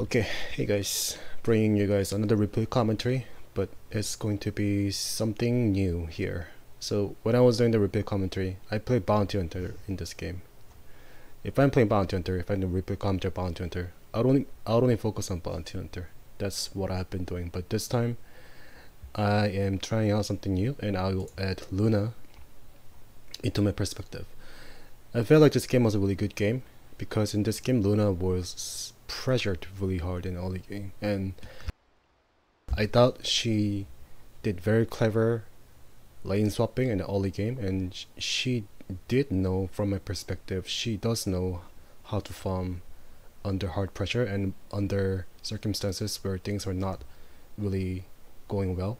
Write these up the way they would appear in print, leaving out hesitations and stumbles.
Okay, hey guys, bringing you guys another replay commentary, but it's going to be something new here. So when I was doing the replay commentary, I played Bounty Hunter in this game. If I'm playing Bounty Hunter, if I'm doing replay commentary Bounty Hunter, I'll only focus on Bounty Hunter. That's what I've been doing. But this time, I am trying out something new, and I will add Luna into my perspective. I felt like this game was a really good game because in this game, Luna was pressured really hard in early game, and I thought she did very clever lane swapping in the early game, and she did know, from my perspective, she does know how to farm under hard pressure and under circumstances where things are not really going well.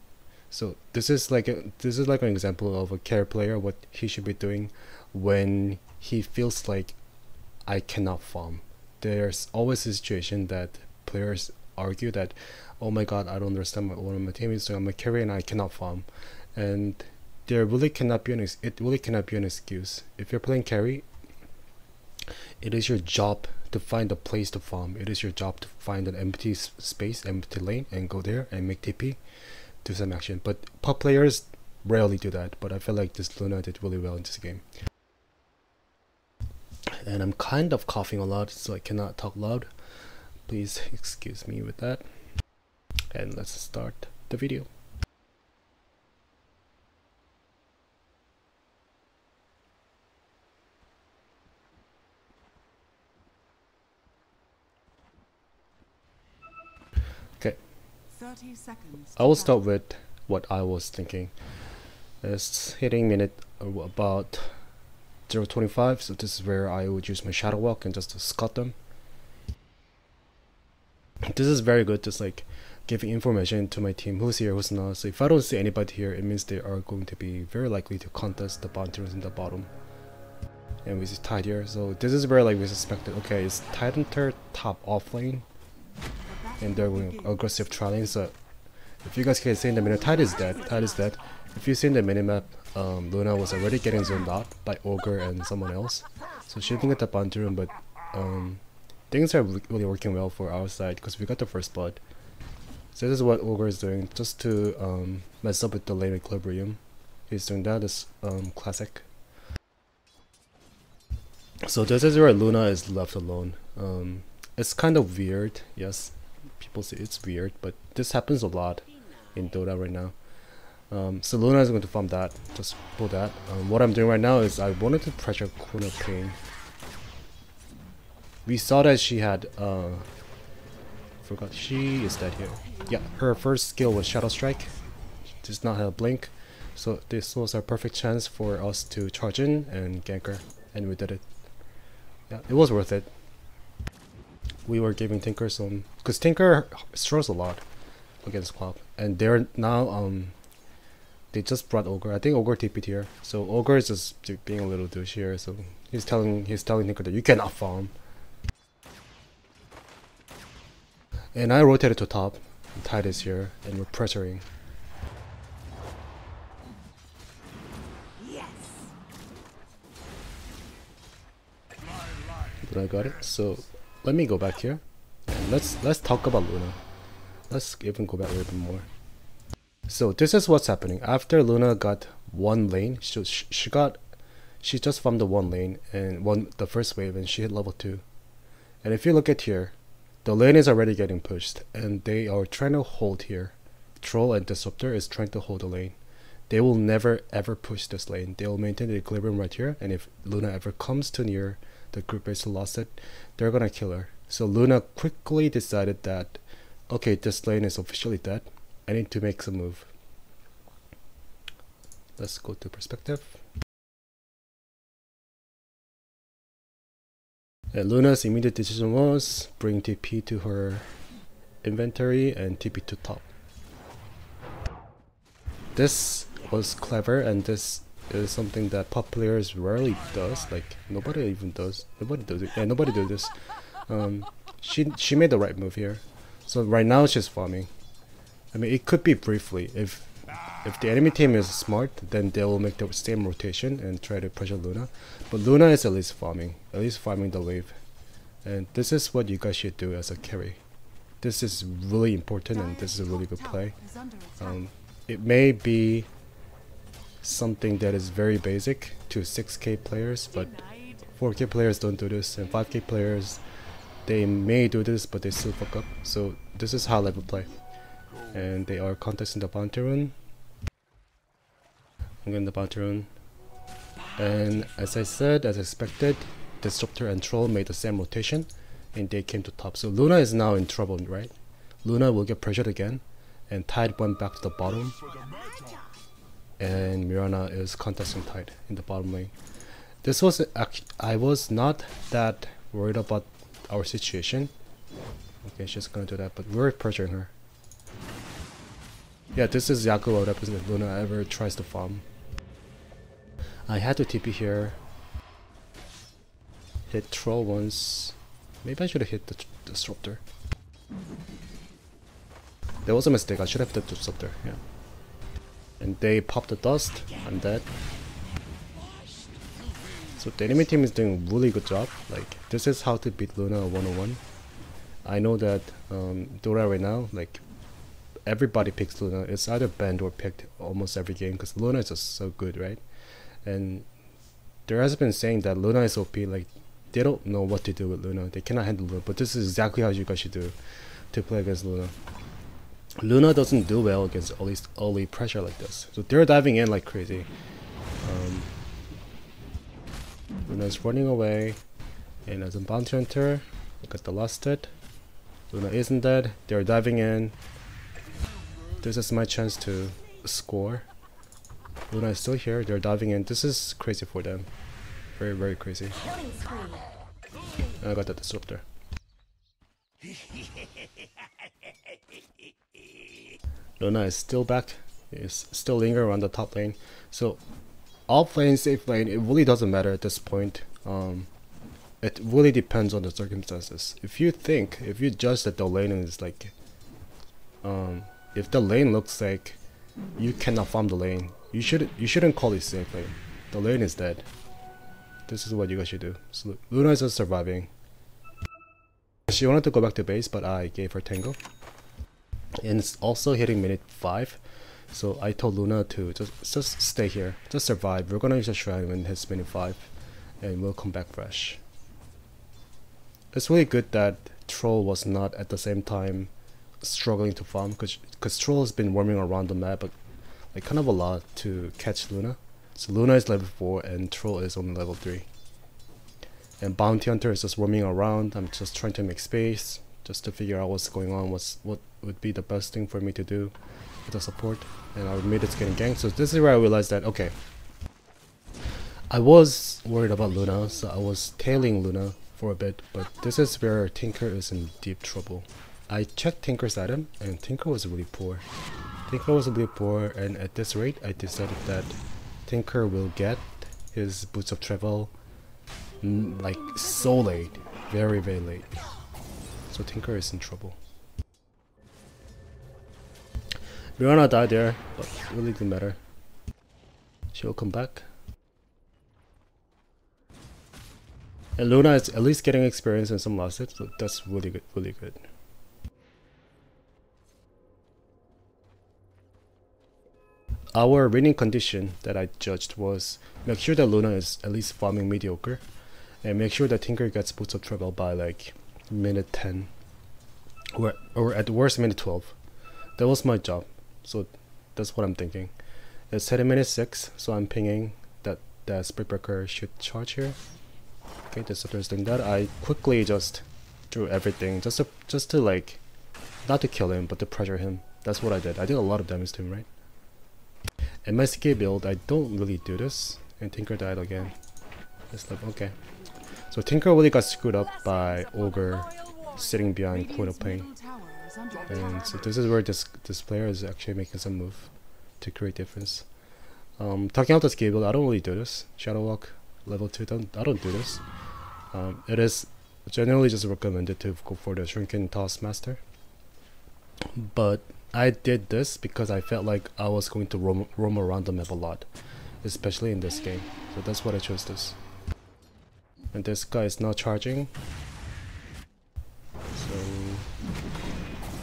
So this is like an example of a carry player, what he should be doing when he feels like I cannot farm. There's always a situation that players argue that, oh my god, I don't understand what my team is doing, I'm a carry and I cannot farm. And it really cannot be an excuse. If you're playing carry, it is your job to find a place to farm. It is your job to find an empty space, empty lane, and go there and make TP, do some action. But pop players rarely do that, but I feel like this Luna did really well in this game. And I'm kind of coughing a lot, so I cannot talk loud. Please excuse me with that. And let's start the video. Okay. 30 seconds. I will start with what I was thinking. It's hitting minute about 0.25, so this is where I would use my shadow walk and just to scout them. This is very good, just like giving information to my team who's here, who's not. So if I don't see anybody here, it means they are going to be very likely to contest the bounties in the bottom. And we see Tide here, so this is where like we suspected, okay, it's Tide Hunter top off lane, and they're going aggressive trialing. So if you guys can see in the minute, Tide is dead. If you see in the minimap, Luna was already getting zoned out by Ogre and someone else, so she didn't get the bounty room, but things are really working well for our side because we got the first blood. So this is what Ogre is doing, just to mess up with the lane equilibrium. He's doing that, is classic. So this is where Luna is left alone. It's kind of weird, yes, people say it's weird, but this happens a lot in Dota right now. So Luna is going to farm that, just pull that. What I'm doing right now is I wanted to pressure corner Pain. We saw that she had, forgot, she is dead here. Yeah, her first skill was Shadow Strike. She does not have a blink. So this was our perfect chance for us to charge in and gank her, and we did it. Yeah, it was worth it. We were giving Tinker some, because Tinker struggles a lot against Pop, and they're now, they just brought Ogre. I think Ogre TP'd here, so Ogre is just being a little douche here. So he's telling Tinker that you cannot farm. And I rotated to top. Tide is here, and we're pressuring. Yes. But I got it. So let me go back here, and let's talk about Luna. Let's even go back a little bit more. So this is what's happening. After Luna got one lane, she just farmed the one lane and won the first wave, and she hit level 2. And if you look at here, the lane is already getting pushed, and they are trying to hold here. Troll and Disruptor is trying to hold the lane. They will never ever push this lane. They will maintain the equilibrium right here, and if Luna ever comes too near the group base to lost it, they're gonna kill her. So Luna quickly decided that, okay, this lane is officially dead. I need to make some move. Let's go to perspective. And Luna's immediate decision was bring TP to her inventory and TP to top. This was clever, and this is something that pop players rarely does. Like nobody even does. Nobody does it. Yeah, nobody does this. She made the right move here. So right now she's farming. I mean, it could be briefly. If the enemy team is smart, then they will make the same rotation and try to pressure Luna. But Luna is at least farming the wave. And this is what you guys should do as a carry. This is really important and this is a really good play. Is under attack. It may be something that is very basic to 6K players, but 4K players don't do this, and 5K players, they may do this but they still fuck up. So this is high level play, and they are contesting the bounty rune. I'm getting the bounty rune, and as I said, as expected, Disruptor and Troll made the same rotation and they came to top. So Luna is now in trouble, right? Luna will get pressured again, and Tide went back to the bottom, and Mirana is contesting Tide in the bottom lane. This was I was not that worried about our situation. Okay, she's gonna do that, but we're pressuring her. Yeah, this is exactly what happens if Luna ever tries to farm. I had to TP here. Hit Troll once. Maybe I should have hit the Disruptor. That was a mistake. I should have hit the Disruptor. Yeah. And they popped the dust. I'm dead. So the enemy team is doing a really good job. Like, this is how to beat Luna 101. I know that Dota right now, like, everybody picks Luna. It's either banned or picked almost every game because Luna is just so good, right? And there has been saying that Luna is OP. Like, they don't know what to do with Luna. They cannot handle Luna. But this is exactly how you guys should do to play against Luna. Luna doesn't do well against early pressure like this. So they're diving in like crazy. Luna's running away. And as a bounty hunter, got the last hit. Luna isn't dead. They're diving in. This is my chance to score. Luna is still here. They're diving in. This is crazy for them. Very, very crazy. And I got the Disruptor. Luna is still back. Is still lingering around the top lane. So, off lane, safe lane, it really doesn't matter at this point. It really depends on the circumstances. If you judge that the lane is like, if the lane looks like you cannot farm the lane, you shouldn't call it safe lane. The lane is dead. This is what you guys should do. So Luna is just surviving. She wanted to go back to base, but I gave her Tango. And it's also hitting minute 5. So I told Luna to just stay here. Just survive. We're gonna use a shrine when it hits minute 5. And we'll come back fresh. It's really good that Troll was not at the same time struggling to farm. Because Troll has been roaming around the map, but like kind of a lot to catch Luna. So Luna is level 4 and Troll is only level 3. And Bounty Hunter is just roaming around. I'm just trying to make space just to figure out what's going on, what would be the best thing for me to do with the support. And our mid is getting ganked. So this is where I realized that, okay, I was worried about Luna, so I was tailing Luna for a bit, but this is where Tinker is in deep trouble. I checked Tinker's item and Tinker was really poor. Tinker was really poor, and at this rate I decided that Tinker will get his Boots of Travel like so late, very very late. So Tinker is in trouble. Mirana died there, but it really didn't matter. She'll come back. And Luna is at least getting experience in some last hits, so that's really good, really good. Our winning condition that I judged was make sure that Luna is at least farming mediocre, and make sure that Tinker gets Boots of Travel by like minute 10, or at worst minute 12. That was my job, so that's what I'm thinking. It's heading minute 6, so I'm pinging that the Split Breaker should charge here. Okay, Disruptor is doing that. I quickly just threw everything just to like, not to kill him, but to pressure him. That's what I did. I did a lot of damage to him, right? In my CK build, I don't really do this, and Tinker died again. It's like, okay. So Tinker really got screwed up by Ogre sitting behind Queen of Pain. And so this is where this player is actually making some move to create difference. Talking about the skill build, I don't really do this. Shadow Walk, level 2, I don't do this. It is generally just recommended to go for the Shrinking Taskmaster. But I did this because I felt like I was going to roam around the map a lot, especially in this game. So that's what I chose this. And this guy is not charging. So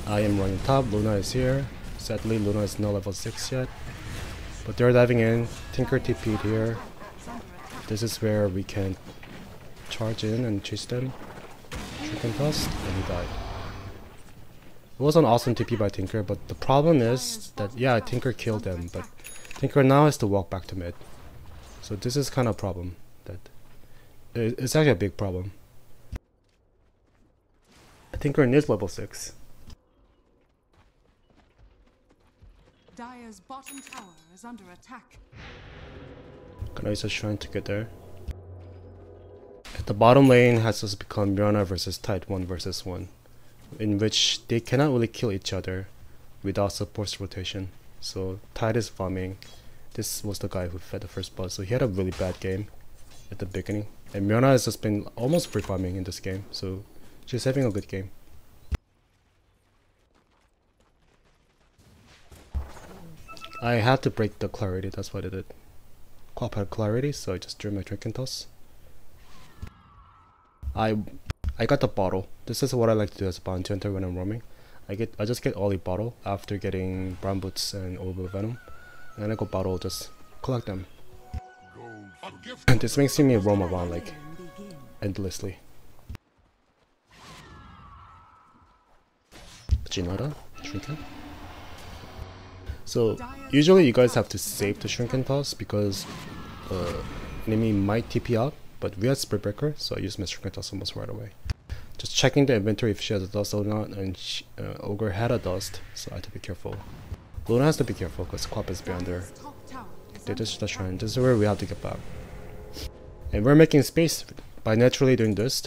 I am running top, Luna is here. Sadly, Luna is not level 6 yet. But they're diving in. Tinker TP'd here. This is where we can charge in and chase them. Shuriken tossed, and he died. It was an awesome TP by Tinker, but the problem is that, yeah, Tinker killed them, but Tinker now has to walk back to mid. So this is kind of a problem. It's actually a big problem. Tinker is level 6. Dire's bottom tower is under attack. Gonna use a shrine to get there. At the bottom lane has just become Mirana versus Tide 1 versus 1, in which they cannot really kill each other without support rotation. So Tide is farming. This was the guy who fed the first boss, so he had a really bad game at the beginning. And Mirana has just been almost free farming in this game, so she's having a good game. I had to break the clarity, that's what I did. Quap had clarity, so I just drew my Shuriken toss. I got the bottle. This is what I like to do as a bounty hunter when I'm roaming. I just get Ollie bottle after getting brown boots and over venom. And then I go bottle, just collect them. And this makes me roam around like endlessly. Jinota, Shuriken. So usually you guys have to save the Shuriken toss because enemy might TP out, but we had Spirit Breaker, so I used my Shuriken toss almost right away. Just checking the inventory if she has a dust or not, and Ogre had a dust, so I had to be careful. Luna has to be careful because Quap is behind her. They're just trying. This is where we have to get back. And we're making space by naturally doing this.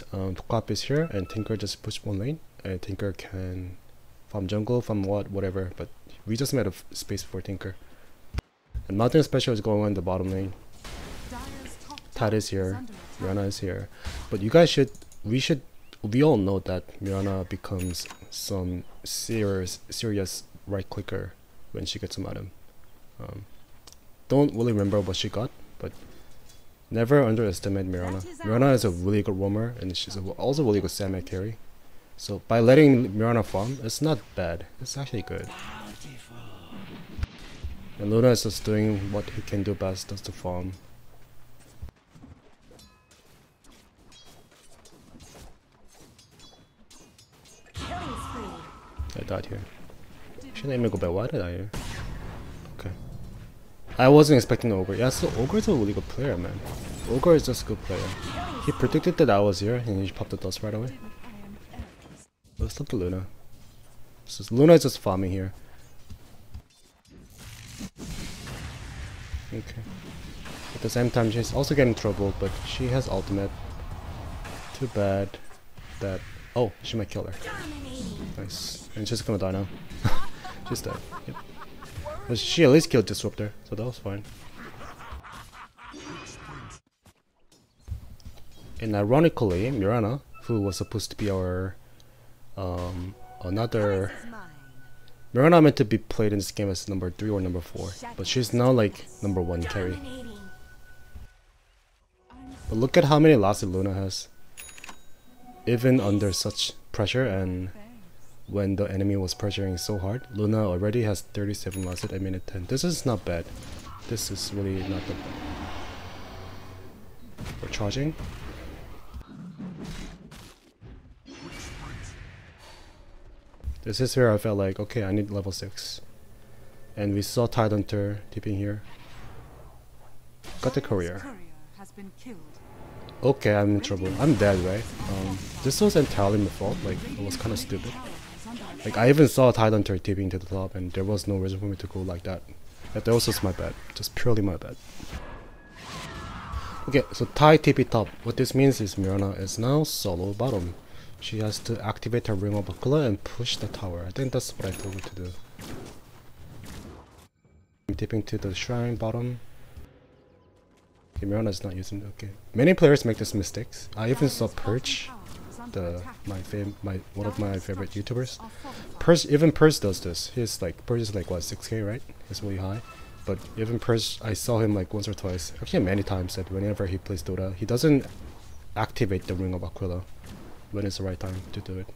Quap is here, and Tinker just push one lane, and Tinker can farm jungle, farm whatever, but we just made a space for Tinker. And Mountain Special is going on the bottom lane. Tide is here, Mirana is here, but you guys we all know that Mirana becomes some serious right clicker when she gets some item. Don't really remember what she got, but never underestimate Mirana. Mirana is a really good roamer, and she's also a really good Samurai carry. So by letting Mirana farm, it's not bad. It's actually good. And Luna is just doing what he can do best, that's to farm. I died here. Shouldn't even go back. Why did I here? Okay. I wasn't expecting Ogre. Yeah, so Ogre is a really good player, man. Ogre is just a good player. He predicted that I was here and he popped the dust right away. Let's stop the Luna. Luna is just farming here. Okay. At the same time, she's also getting trouble, but she has ultimate. Too bad that... Oh, she might kill her. Nice. And she's gonna die now. She's dead. Yep. But she at least killed Disruptor, so that was fine. And ironically, Mirana, who was supposed to be our another Mirana meant to be played in this game as number 3 or number 4, but she's now like number 1 carry. But look at how many losses Luna has. Even under such pressure and when the enemy was pressuring so hard, Luna already has 37 losses at minute 10. This is not bad. This is really not that bad. We're charging. This is where I felt like, okay, I need level 6. And we saw Tide Hunter tipping here. Got the courier. Okay, I'm in trouble. I'm dead, right? This was entirely my fault. Like, it was kind of stupid. Like, I even saw Tide Hunter tipping to the top, and there was no reason for me to go like that. That was just my bad. Just purely my bad. Okay, so Tide TP top. What this means is Mirana is now solo bottom. She has to activate her Ring of Aquila and push the tower. I think that's what I told her to do. I'm tipping to the shrine bottom. Okay, Mirana is not using. Okay, many players make these mistakes. I even saw Perch, one of my favorite YouTubers. Even Perch does this. Perch is like what, 6K, right? It's really high. But even Perch, I saw him like once or twice, actually many times, that whenever he plays Dota, he doesn't activate the Ring of Aquila when it's the right time to do it.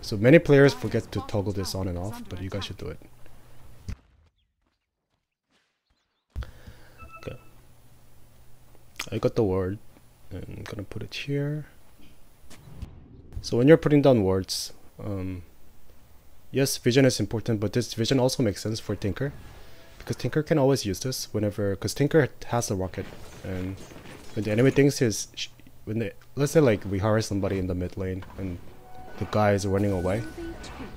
So many players forget to toggle this on and off, but you guys should do it. Okay. I got the ward, and I'm gonna put it here. So when you're putting down wards, yes, vision is important, but this vision also makes sense for Tinker, because Tinker can always use this whenever, because Tinker has a rocket, and when the enemy thinks let's say like we harass somebody in the mid lane and the guy is running away,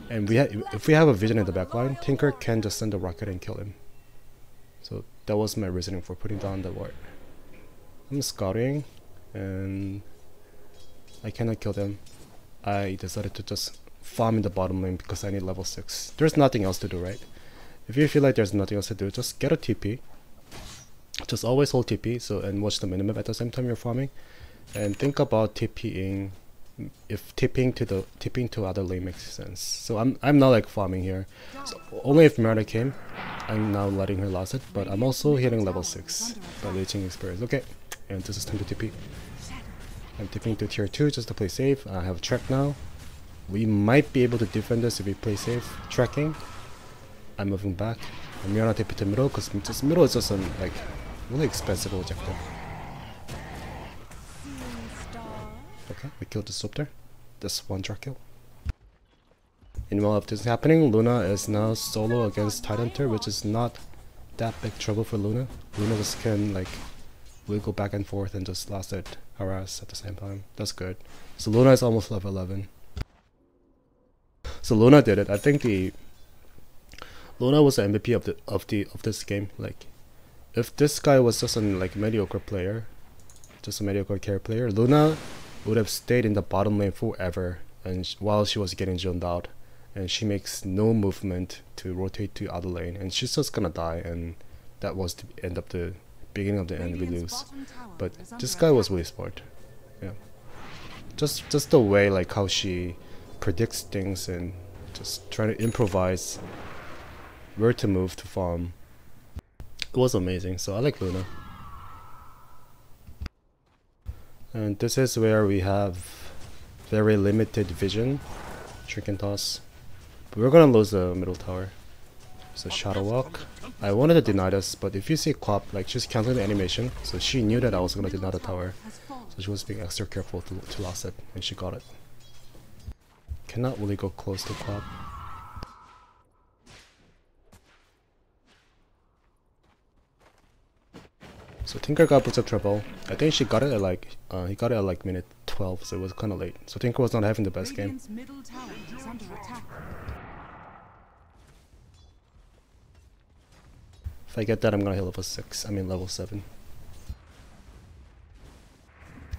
and if we have a vision in the back line, Tinker can just send a rocket and kill him. So that was my reasoning for putting down the ward. I'm scouting, and I cannot kill them. I decided to just farm in the bottom lane because I need level 6. There's nothing else to do, right? If you feel like there's nothing else to do, just get a TP. Just always hold TP and watch the minimap at the same time you're farming. And think about TPing, if tipping to other lane makes sense. So I'm not like farming here. So only if Miranda came, I'm now letting her last it, but I'm also hitting level 6 by leeching experience. Okay, and this is time to TP. I'm tipping to tier 2 just to play safe. I have a track now. We might be able to defend this if we play safe. Tracking. I'm moving back. I'm gonna tip it to middle because just middle is just a like really expensive objective. Okay, we killed the Swifter. That's one track kill. Meanwhile, if this is happening, Luna is now solo against Tidehunter, which is not that big trouble for Luna. Luna just can like wiggle back and forth and just last it harass at the same time. That's good. So Luna is almost level 11. So Luna did it. I think Luna was the MVP of this game. Like, if this guy was just a like mediocre player, just a mediocre carry player, Luna would have stayed in the bottom lane forever, and while she was getting zoned out, and she makes no movement to rotate to other lane, and she's just gonna die, and that was the end of the beginning of the end. We lose. But this guy was really smart. Yeah, just the way like how she predicts things and just trying to improvise where to move to farm. It was amazing. So I like Luna. And this is where we have very limited vision. Trick and toss. But we're gonna lose the middle tower. So Shadow Walk. I wanted to deny this, but if you see Quap, like she's canceling the animation, so she knew that I was gonna deny the tower. So she was being extra careful to last it, and she got it. Cannot really go close to Quap. So Tinker got boots of trouble. I think she got it at like he got it at like minute 12, so it was kind of late. So Tinker was not having the best game. If I get that, I'm gonna hit level 6. I mean level 7.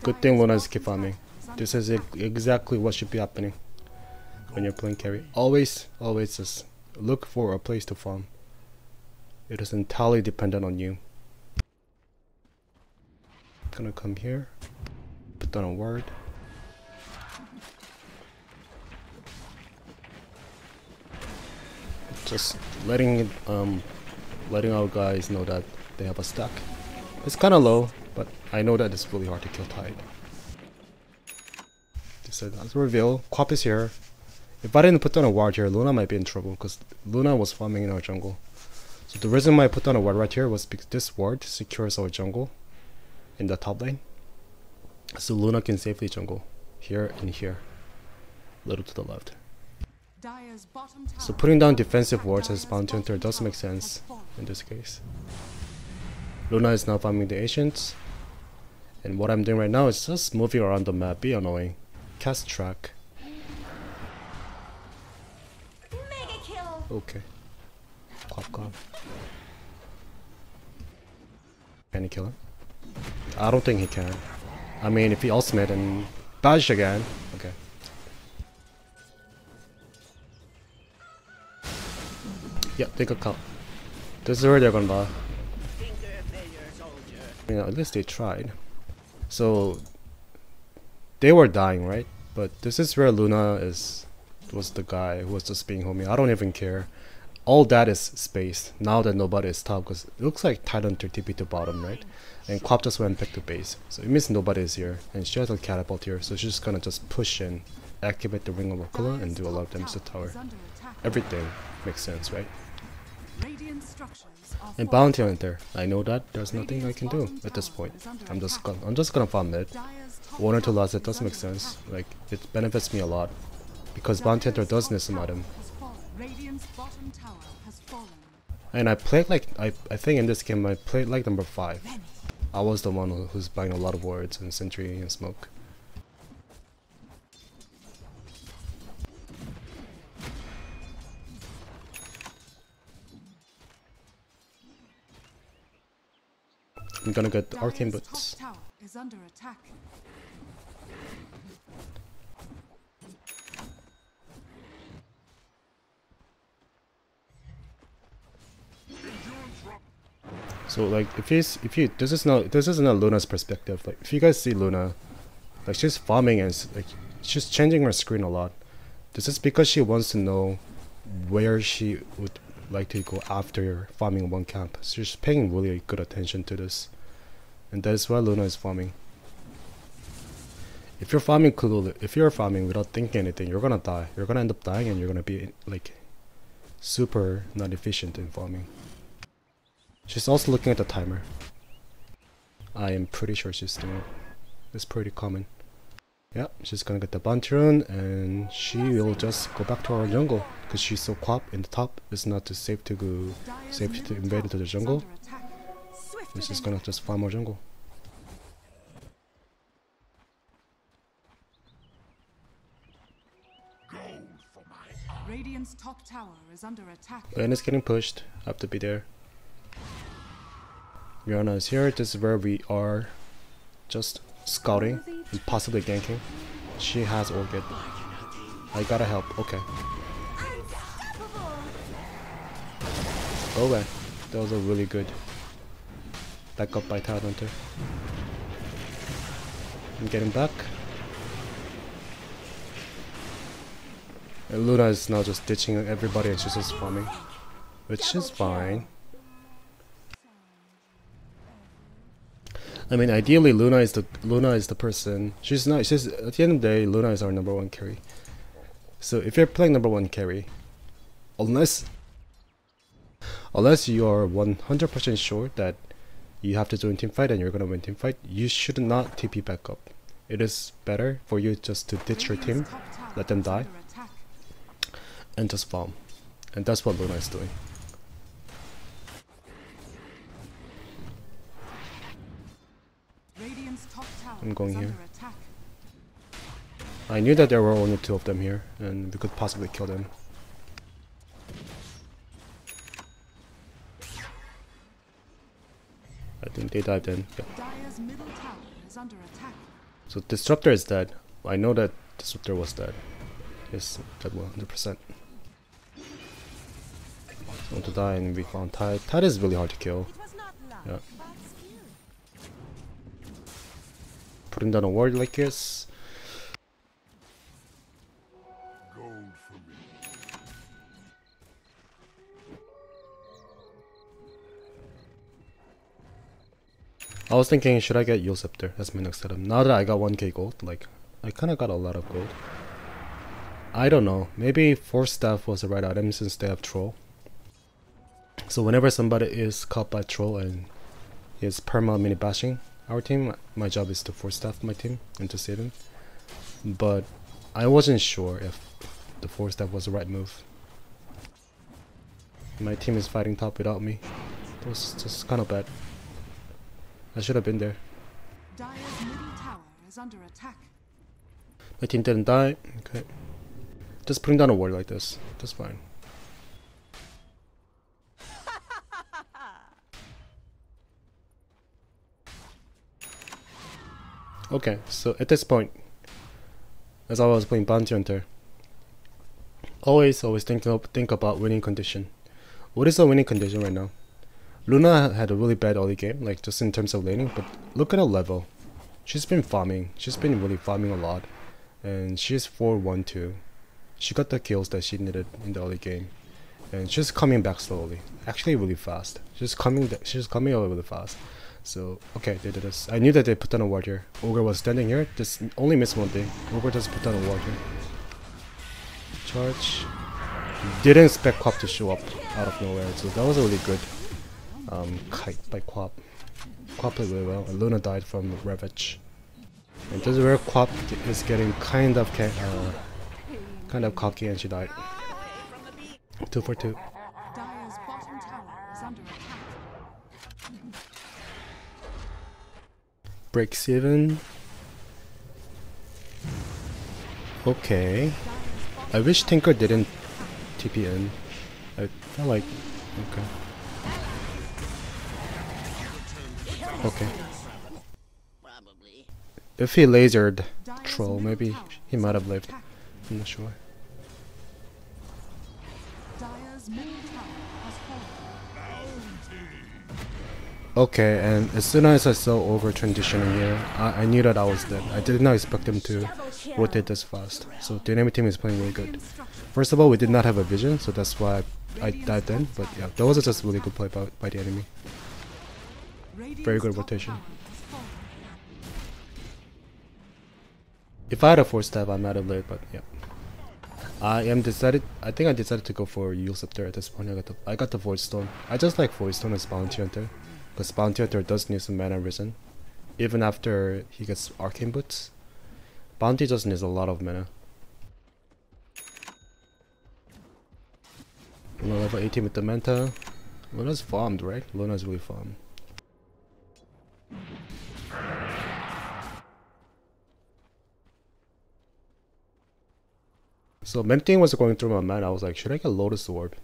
Good thing Luna is keep farming. This is exactly what should be happening when you're playing carry. Always just look for a place to farm. It is entirely dependent on you. Gonna come here, put down a ward. Just letting our guys know that they have a stack. It's kind of low, but I know that it's really hard to kill Tide. Just as a reveal, Quap is here. If I didn't put down a ward here, Luna might be in trouble because Luna was farming in our jungle. So the reason why I put down a ward right here was because this ward secures our jungle in the top lane, so Luna can safely jungle here and here, a little to the left. So putting down defensive wards as Bounty Hunter does make sense in this case. Luna is now farming the ancients, and what I'm doing right now is just moving around the map, be annoying, cast track. Okay, Quap gone. Can he kill him? I don't think he can. I mean, if he ultimate and bash again, okay. Yeah, they could count. This is where they're gonna buy. You know, at least they tried. So they were dying, right? But this is where Luna was the guy who was just being homie. I don't even care. All that is space. Now that nobody is top, because it looks like Tidehunter TP to bottom, right? And Quap just went back to base. So it means nobody is here. And she has a catapult here, so she's just gonna just push in activate the Ring of Aquila and do a lot of damage to the tower. Everything makes sense, right? And Bounty Hunter, I know that there's nothing I can do at this point. I'm just gonna farm it. 1 or 2 lots, it does make sense. Like, it benefits me a lot. Because Bounty Hunter does need some item. And I played like, I think in this game I played like number 5. I was the one who's buying a lot of wards and sentry and smoke. I'm gonna get the arcane boots. Is under attack. So like this is not Luna's perspective. Like if you guys see Luna, like she's farming and like she's changing her screen a lot. This is because she wants to know where she would like to go after farming one camp. So she's paying really good attention to this, and that is why Luna is farming. If you're farming without thinking anything, you're gonna die. You're gonna end up dying, and you're gonna be like super not efficient in farming. She's also looking at the timer. I am pretty sure she's doing it. It's pretty common. Yeah, she's gonna get the bounty rune, and she will just go back to our jungle because she's so quiet in the top. It's not too safe to invade into the jungle. She's just gonna just farm our jungle. Radiant's top tower is under attack. And it's getting pushed. I have to be there. Rihanna is here. This is where we are just scouting and possibly ganking. She has Orchid. I gotta help. Okay. Okay. That was a really good backup by Talent Hunter. I'm getting back. And Luna is now just ditching everybody and she's just farming, which is fine. I mean, ideally, Luna is the person. She's at the end of the day, Luna is our #1 carry. So if you're playing #1 carry, unless you are 100% sure that you have to join team fight and you're gonna win team fight, you should not TP back up. It is better for you just to ditch your team, let them die, and just farm. And that's what Luna is doing. I'm going here. I knew that there were only 2 of them here, and we could possibly kill them. I think they dived in. Yep. So Disruptor is dead. I know that Disruptor was dead. Yes, dead 100%. I want to die, and we found Tide. Tide is really hard to kill. Yeah. Putting down a ward like this. I was thinking, should I get Yule Scepter? That's my next item. Now that I got 1k gold, like, I kinda got a lot of gold. I don't know, maybe Force Staff was the right item since they have Troll. So whenever somebody is caught by Troll and he is perma mini bashing our team, my job is to Force Staff my team and to save him. But I wasn't sure if the Force Staff was the right move. My team is fighting top without me. It was just kind of bad. I should have been there. Dire's middle tower is under attack. My team didn't die. Okay. Just putting down a ward like this. That's fine. Okay, so at this point, as I was playing Bounty Hunter, always think about winning condition. What is the winning condition right now? Luna had a really bad early game, like just in terms of laning, but look at her level. She's been farming. She's been really farming a lot, and she's 4-1-2. She got the kills that she needed in the early game, and she's coming back slowly. Actually, really fast. She's coming over really fast. So okay, they did this. I knew that they put down a ward here. Ogre was standing here. Just only missed one thing. Ogre just put down a ward here. charge. Didn't expect Quap to show up out of nowhere, so that was a really good kite by Quap. Quap played really well, and Luna died from Ravage. And this is where Quap is getting kind of cocky, and she died. 2 for 2. Dire's bottom tower is under attack. Breaks even. Okay. I wish Tinker didn't TP in. I felt like... Okay. If he lasered Troll, maybe he might have lived. I'm not sure. Dire's middle tower has fallen. Okay, and as soon as I saw over transitioning here, I knew that I was dead. I did not expect him to rotate this fast. So the enemy team is playing really good. First of all, we did not have a vision, so that's why I died then. But yeah, that was just really good play by the enemy. Very good rotation. If I had a 4-step, I might have lived, but yeah. I think I decided to go for Yules up there at this point. I got the Void Stone. I just like Void Stone as Bounty Hunter, because Bounty Hunter does need some mana risen. Even after he gets Arcane Boots, Bounty just needs a lot of mana. Luna level 18 with the Manta. Luna's farmed, right? Luna's really farmed. So many things was going through my mind. I was like, should I get Lotus Orb?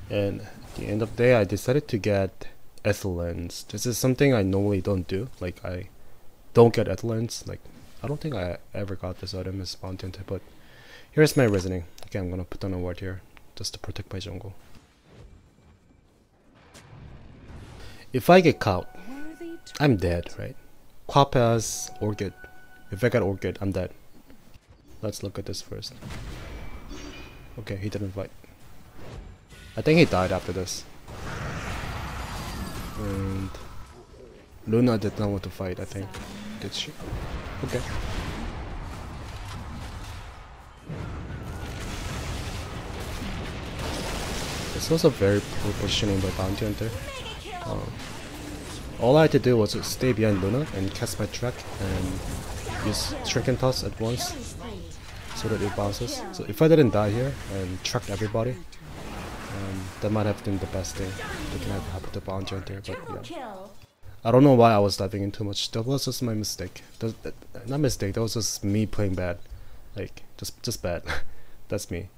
And at the end of the day, I decided to get Ethelens. This is something I normally don't do. Like, I don't get Ethelens. Like, I don't think I ever got this item as Bounty Hunter, but here's my reasoning. Okay, I'm gonna put on a ward here just to protect my jungle. If I get caught, I'm dead, right? Quap has Orchid. If I get Orchid, I'm dead. Let's look at this first. Okay, he didn't fight. I think he died after this. And Luna did not want to fight, I think. Did she? Okay. This was a very poor positioning by Bounty Hunter. All I had to do was to stay behind Luna and cast my track and use Shrink and Toss at once so that it bounces. So if I didn't die here and tracked everybody, that might have been the best thing that can have happened to Bounty Hunter, but yeah. I don't know why I was diving in too much. That was just my mistake. Not mistake, that was just me playing bad. Like, just bad. That's me.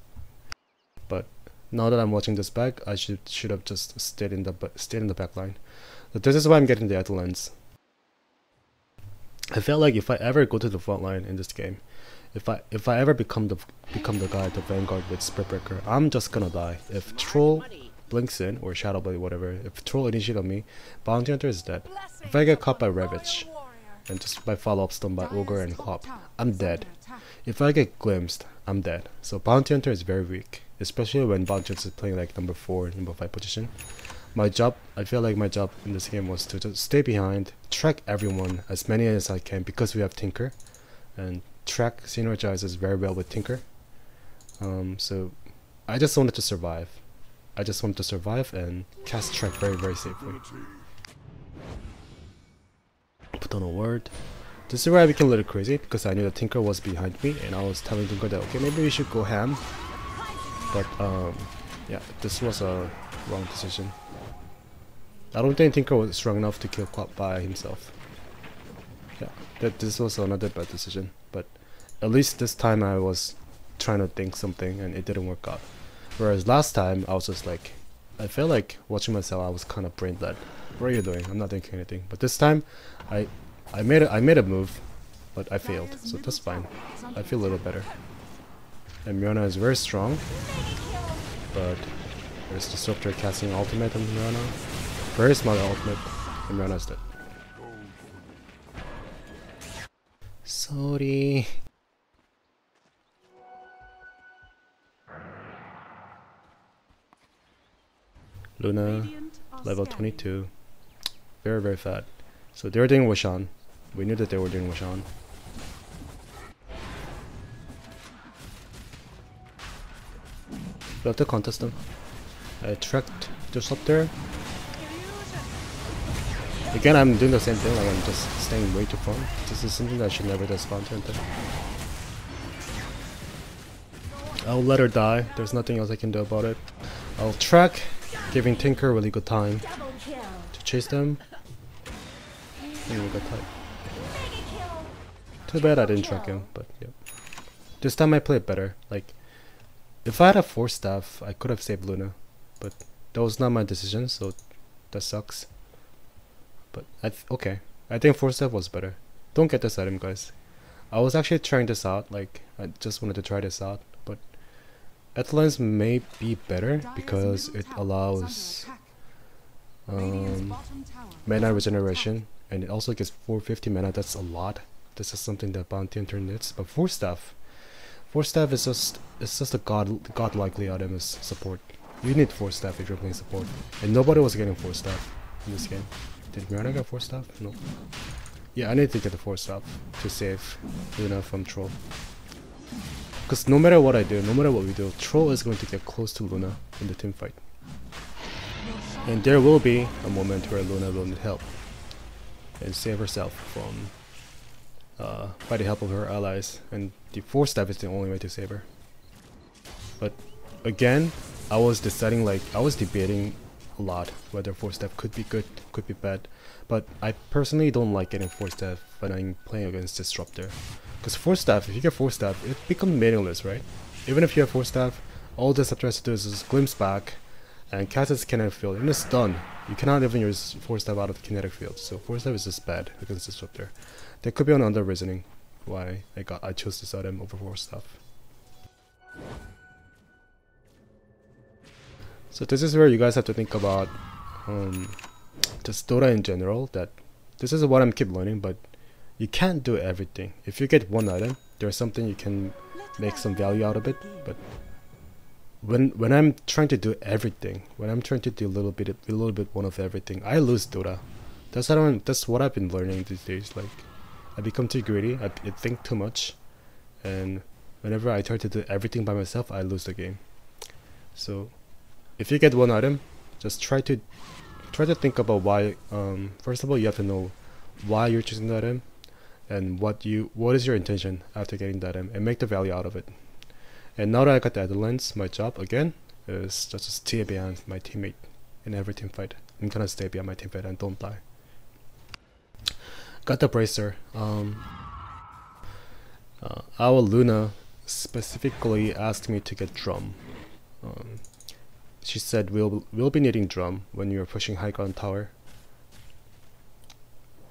But now that I'm watching this back, I should have just stayed in the back line. But this is why I'm getting the Atolans. I felt like if I ever go to the front line in this game, if I ever become the guy at the Vanguard with Spreadbreaker, I'm just gonna die. If Troll blinks in, or Shadow Blade, whatever, if Troll initiates on me, Bounty Hunter is dead. If I get caught by Ravage, and just by follow-up stun by Ogre and Quap, I'm dead. If I get glimpsed, I'm dead. So Bounty Hunter is very weak, especially when Bounty Hunter is playing like number 4, number 5 position. I feel like my job in this game was to just stay behind, track everyone, as many as I can, because we have Tinker, and track synergizes very well with Tinker. So I just wanted to survive. And cast track very, very safely. Put on a word. This is where I became a little crazy, because I knew that Tinker was behind me, and I was telling Tinker that, okay, maybe we should go ham. But yeah, this was a wrong decision. I don't think Tinker was strong enough to kill Quap by himself. Yeah, this was another bad decision. But at least this time I was trying to think something and it didn't work out. Whereas last time I was just like, I felt like watching myself, I was kind of brain dead. What are you doing? I'm not thinking anything. But this time I made a move, but I failed. So that's fine. I feel a little better. And Miona is very strong, but there's Disruptor casting ultimate on Miona. Very smart ultimate, and Miona's dead. Sorry. Luna, level 22. Very, very fat. So they were doing Washan. We knew that they were doing Washan. We have to contest them. I tracked Disruptor. Again, I'm doing the same thing, like I'm just staying way too far. This is something that I should never just spawn to enter. I'll let her die, there's nothing else I can do about it. I'll track, giving Tinker a really good time to chase them. And we got tight. Too bad I didn't track him, but yeah. This time I played better. Like, if I had a Force Staff, I could have saved Luna. But that was not my decision, so that sucks. But okay, I think Force Staff was better. Don't get this item, guys. I was actually trying this out, like I just wanted to try this out, but Atalant's may be better because it allows mana regeneration, and it also gives 450 mana. That's a lot. This is something that Bounty Hunter needs. But Force Staff is just a godlikely item as support. You need Force Staff if you're playing support, and nobody was getting Force Staff in this game. Did Mirana get Force Staff? No. Yeah, I need to get the Force Staff to save Luna from Troll. Because no matter what I do, no matter what we do, Troll is going to get close to Luna in the team fight. And there will be a moment where Luna will need help and save herself from by the help of her allies, and the Force Staff is the only way to save her. But again, I was debating a lot whether Force Staff could be good, could be bad, but I personally don't like getting Force Staff when I'm playing against Disruptor. Because Force Staff, if you get Force Staff, it becomes meaningless, right? Even if you have Force Staff, all Disruptor has to do is just glimpse back and cast its kinetic field, and it's done. You cannot even use Force Staff out of the kinetic field, so Force Staff is just bad against Disruptor. There could be another reasoning why I chose this item over Force Staff. So this is where you guys have to think about just Dota in general, that this is what I'm keep learning, but you can't do everything. If you get one item, there's something you can make some value out of it, but when I'm trying to do everything, when I'm trying to do a little bit one of everything, I lose Dota. That's what I've been learning these days. Like, I become too greedy, I think too much, and whenever I try to do everything by myself, I lose the game. So if you get one item, just try to think about why. First of all, you have to know why you're choosing that item, and what is your intention after getting that item, and make the value out of it. And now that I got the Adelants, my job again is just to stay behind my teammate in every team fight. I'm gonna stay behind my team fight and don't die. Got the Bracer. Our Luna specifically asked me to get Drum. She said we'll be needing Drum when you're pushing high ground tower.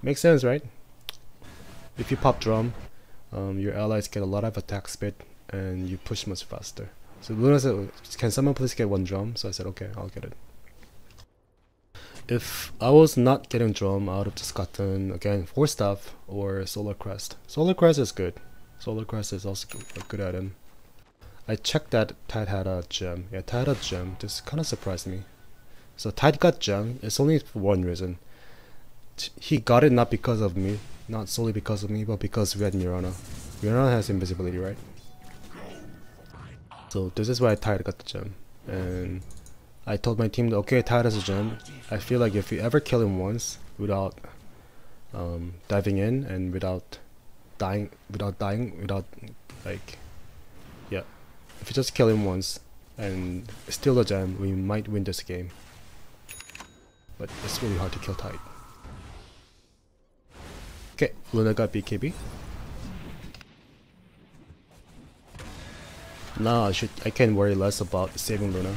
Makes sense, right? If you pop Drum, your allies get a lot of attack speed and you push much faster. So Luna said, can someone please get one Drum? So I said, okay, I'll get it. If I was not getting Drum, I would have just gotten, again, Force Staff or Solar Crest. Solar Crest is good. Solar Crest is also a good item. I checked that Tide had a gem. Yeah, Tide had a gem. This kind of surprised me. So Tide got gem. It's only for one reason. He got it not because of me, not solely because of me, but because we had Mirana. Mirana has invisibility, right? So this is why Tide got the gem. And I told my team, okay, Tide has a gem. I feel like if you ever kill him once without diving in and without dying, like, yeah. If you just kill him once and steal the gem, we might win this game. But it's really hard to kill Tide. Okay, Luna got BKB. Now I can worry less about saving Luna.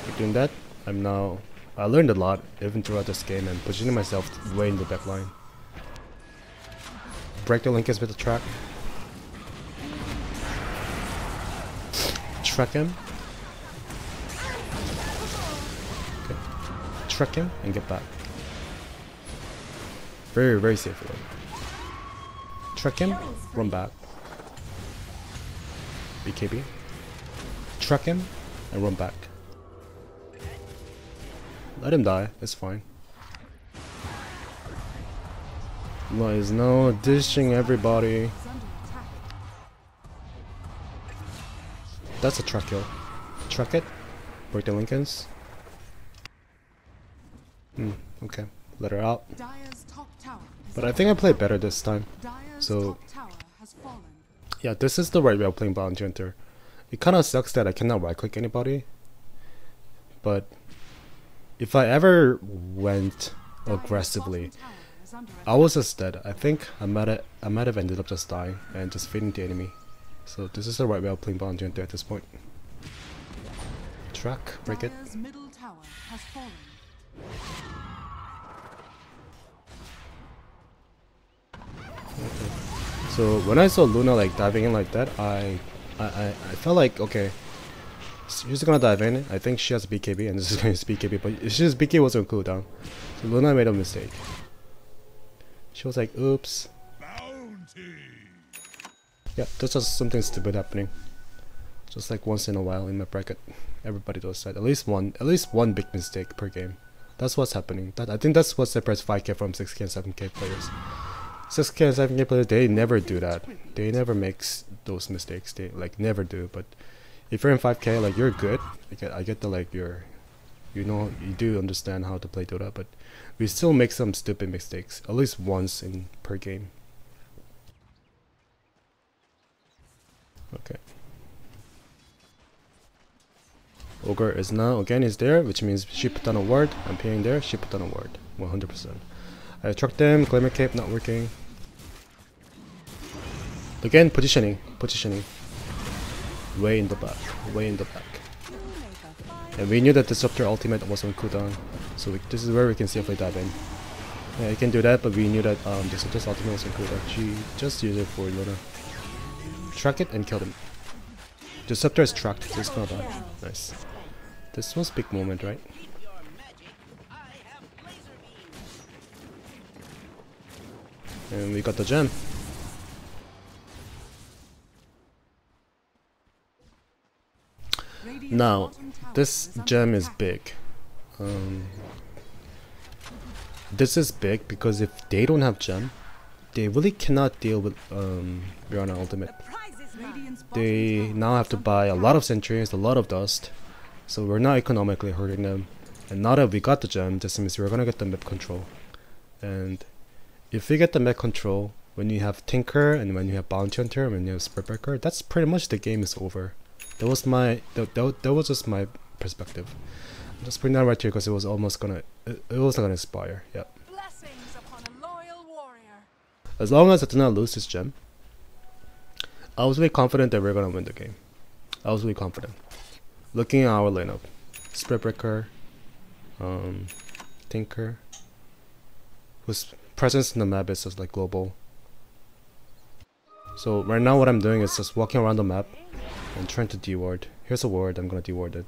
By doing that, I learned a lot even throughout this game and positioning myself way in the back line. Break the linkage with the track. Track him. Okay. Track him and get back. Very, very safely. Track him, run back. BKB. Track him and run back. Let him die, it's fine. Noise, no dishing everybody. That's a truck kill. Truck it. Break the Lincolns. Okay. Let her out. Dire's top tower is But I think I played better this time. Dire's So top tower has fallen. yeah, this is the right way of playing Bounty Hunter. It kind of sucks that I cannot right click anybody. But if I ever went aggressively, Dire's bottom tower is under I was just dead. I think I might have ended up just dying and just feeding the enemy. So this is the right way of playing Bounty Hunter at this point. Track, break it. Dire's middle tower has fallen. So when I saw Luna like diving in like that, I felt like, okay, she's gonna dive in. I think she has BKB and this is going to BKB, but it's just BKB was on cooldown. So Luna made a mistake. She was like, oops. Yeah, that's just something stupid happening. Just like once in a while in my bracket, everybody does that. At least one big mistake per game. That's what's happening. I think that's what separates 5K from 6K and 7K players. 6K and 7K players, they never do that. They never make those mistakes. They like never do. But if you're in 5K, like you're good. I get the like you do understand how to play Dota, but we still make some stupid mistakes at least once in per game. Okay. Ogre is now again is there, which means she put down a ward. I'm paying there. She put down a ward. 100%. I trucked them. Glimmer cape not working. Again, positioning. Way in the back. And we knew that Disruptor ultimate was on cooldown, so this is where we can safely dive in. Yeah, you can do that, but we knew that Disruptor's ultimate was on cooldown. She just used it for Luna. Track it and kill them. Disruptor is tracked, so it's gonna die. Nice. This was big moment, right? And we got the gem. Now, this gem is big. This is big because if they don't have gem, they really cannot deal with Rihanna ultimate. They now have to buy a lot of sentries, a lot of dust, so we're not economically hurting them. And now that we got the gem, this means we're gonna get the map control. And if we get the map control, when you have Tinker and when you have Bounty Hunter and when you have Spiritbreaker, that's pretty much the game is over. That was just my perspective. I'm just putting that right here because it was almost gonna, it wasn't gonna expire. Yeah. Blessings upon a loyal warrior. As long as I do not lose this gem, I was really confident that we're gonna win the game. I was really confident. Looking at our lineup, Spiritbreaker, Tinker, whose presence in the map is just like global. So right now what I'm doing is just walking around the map and trying to deward. Here's a ward, I'm gonna deward it.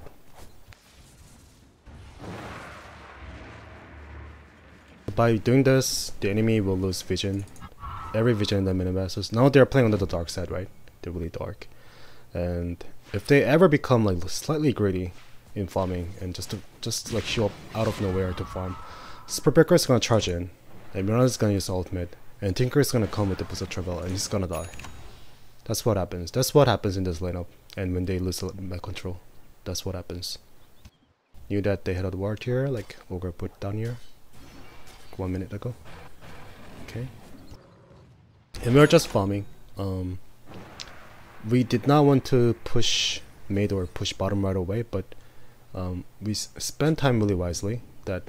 By doing this, the enemy will lose vision. Every vision in the minimap. So now they're playing under the dark side, right? They're really dark. And if they ever become like slightly greedy in farming and just like show up out of nowhere to farm, Spiritbreaker is gonna charge in, and Mirana is gonna use ultimate, and Tinker is gonna come with the Boost of Travel, and he's gonna die. That's what happens. That's what happens in this lineup. And when they lose the map control, that's what happens. Knew that they had a ward here, like Ogre put down here, like 1 minute ago. Okay. And we were just farming. We did not want to push mid or push bottom right away, but we spent time really wisely. That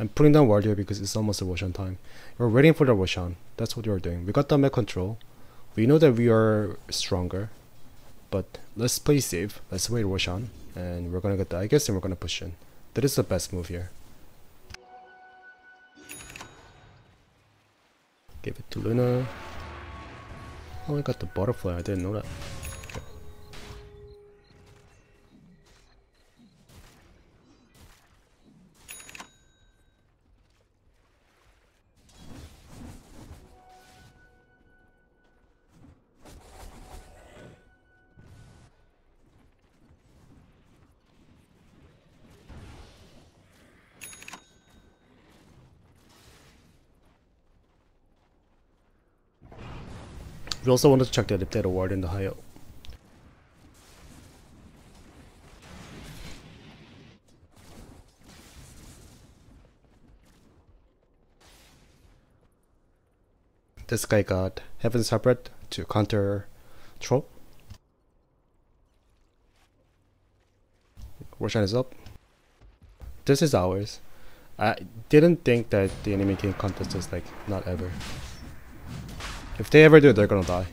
I'm putting down ward here because it's almost a Roshan time. We're waiting for the Roshan. That's what we're doing. We got the mech control. We know that we are stronger, but let's play safe. Let's wait Roshan, and we're gonna get the Aegis and we're gonna push in. That is the best move here. Give it to Luna. Oh, I got the butterfly. I didn't know that. Okay. We also wanted to check that if they had a ward in the high up. this guy got Heaven's Hybrid to counter Troll. Roshan is up. This is ours. I didn't think that the enemy team contest is like not ever. If they ever do, they're gonna die.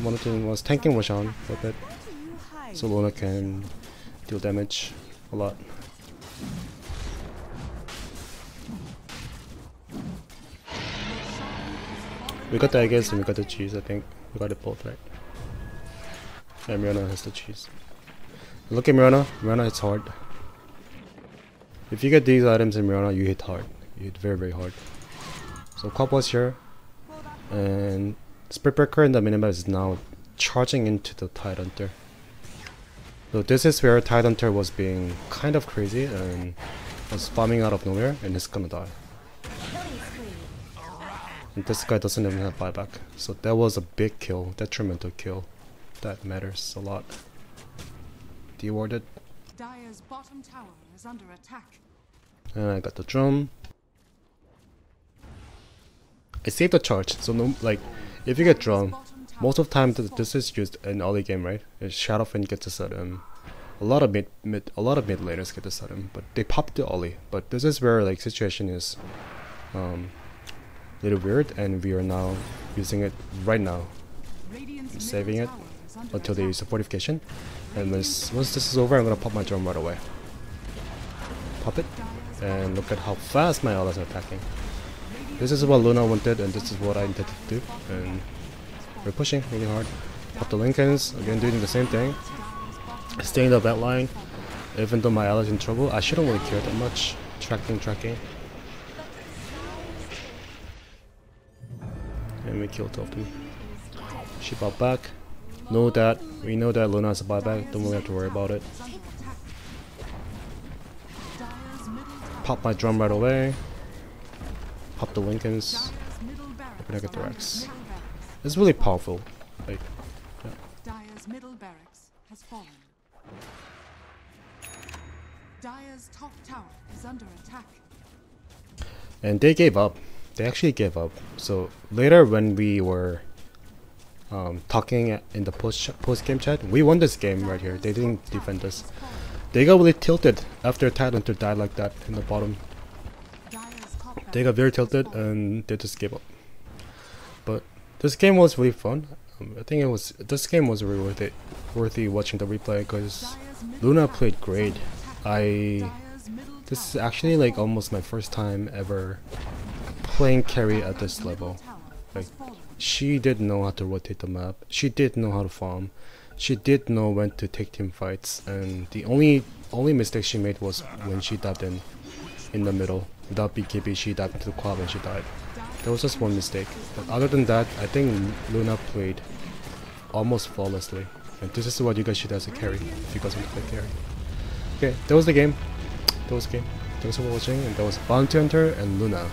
One of them was tanking Roshan for a bit, so Luna can deal damage a lot. We got the eggs and we got the cheese, I think. We got it both, right? Yeah, Mirana has the cheese. Look at Mirana. Mirana hits hard. If you get these items in Mirana, you hit hard. You hit very, very hard. So Cobbl's here. And Spirit Breaker in the minimap is now charging into the Tide Hunter. So this is where Tide Hunter was being kind of crazy and was farming out of nowhere and is gonna die. And this guy doesn't even have buyback. So that was a big kill, detrimental kill. That matters a lot. Dewarded. Dire's bottom tower is under attack. And I got the drum. I saved the charge, so no, like, if you get drum, most of the time this is used in early game, right? Shadowfen gets a sudden. A lot of mid laners get the sudden, but they pop the early. But this is where like situation is little weird, and we are now using it right now. I'm saving it until they use the fortification, and once this is over, I'm gonna pop my drum right away. Pop it, and look at how fast my allies are attacking. This is what Luna wanted, and this is what I intended to do, and we're pushing really hard. Pop the Lincolns, again doing the same thing. Staying in the back line, even though my allies in trouble, I shouldn't really care that much. Tracking. And we killed 2 of them. She bought back. We know that Luna has a buyback, don't really have to worry about it. Pop my drum right away. Pop the Lincolns. Open I get the Rex. It's really powerful. Like, yeah. Dire's middle barracks has fallen. Dire's top tower is under attack. And they gave up. They actually gave up. So later when we were talking in the post game chat, we won this game right here. They didn't defend us. They got really tilted after Tide Hunter died like that in the bottom. They got very tilted and they just gave up. But this game was really fun. I think this game was really worthy watching the replay because Luna played great. This is actually like almost my first time ever playing carry at this level. Like, she did know how to rotate the map. She did know how to farm. She did know when to take team fights. And the only mistake she made was when she dived in the middle without BKB. She dived into the quad and she died. That was just one mistake. But other than that, I think Luna played almost flawlessly. And this is what you guys should do as a carry if you guys want to play carry. Okay, that was the game. Thanks for watching, and that was Bounty Hunter and Luna.